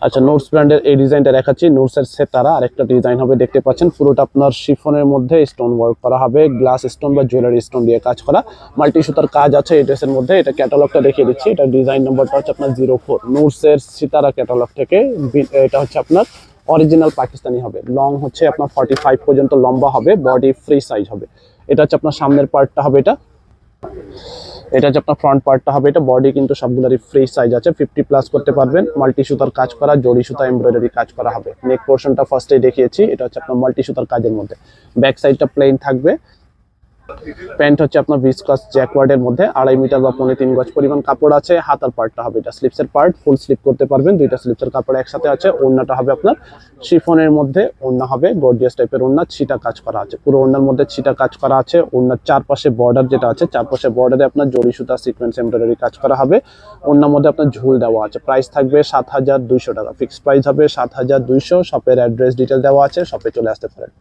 আচ্ছা, নোটস ব্র্যান্ডের এই ডিজাইনটা দেখাচ্ছি। নোটসের সেতারা আরেকটা ডিজাইন হবে, দেখতে পাচ্ছেন পুরোটা আপনার শিফনের মধ্যে স্টোন ওয়ার্ক করা হবে, গ্লাস স্টোন বা জুয়েলারি স্টোন দিয়ে কাজ করা, মাল্টি সুতার কাজ আছে এই ড্রেসের মধ্যে। এটা ক্যাটালগটা দেখিয়ে দিচ্ছি, এটা ডিজাইন নম্বরটা হচ্ছে আপনার 04 নোটসের সিতারা ক্যাটালগ থেকে। এটা হচ্ছে আপনার অরিজিনাল পাকিস্তানি হবে, লং হচ্ছে আপনার 45 পর্যন্ত লম্বা হবে, বডি ফ্রি সাইজ হবে। এটা হচ্ছে আপনার সামনের পার্টটা হবে, এটা হচ্ছে আপনার ফ্রন্ট পার্টটা হবে। এটা বডি কিন্তু সবগুলোরই ফ্রি সাইজ আছে, 50+ করতে পারবেন। মাল্টি সুতার কাজ করা, জড়ি সুতা এমব্রয়ডারি কাজ করা হবে। নেক পোর্শনটা ফার্স্টেই দেখিয়েছি, এটা হচ্ছে আপনার মাল্টি সুতার কাজের মধ্যে। ব্যাক সাইডটা প্লেন থাকবে। প্যান্ট হচ্ছে আপনার ভিসকাস জ্যাকওয়ার্ডের মধ্যে, 2.5 মিটার বা 3.25 গজ পরিমাণ কাপড় আছে। হাতার পার্টটা হবে এটা স্লিপসের পার্ট, ফুল স্লিপ করতে পারবেন, দুইটা স্লিপসের কাপড় একসাথে আছে। ওড়নাটা হবে আপনার শিফনের মধ্যে, ওড়না হবে গর্জিয়াস টাইপের ওড়না, ছিটা কাজ করা আছে, পুরো ওড়নার মধ্যে ছিটা কাজ করা আছে। ওড়নার চারপাশে বর্ডার যেটা আছে, চারপাশে বর্ডারে আপনার জড়ি সুতা সিকোয়েন্স এমব্রয়ডারি কাজ করা হবে। ওড়নার মধ্যে আপনার ঝুল দেওয়া আছে। প্রাইস থাকবে 7200 টাকা, ফিক্সড প্রাইস হবে 7200। শপের অ্যাড্রেস ডিটেল দেওয়া আছে, শপে চলে আসতে পারেন।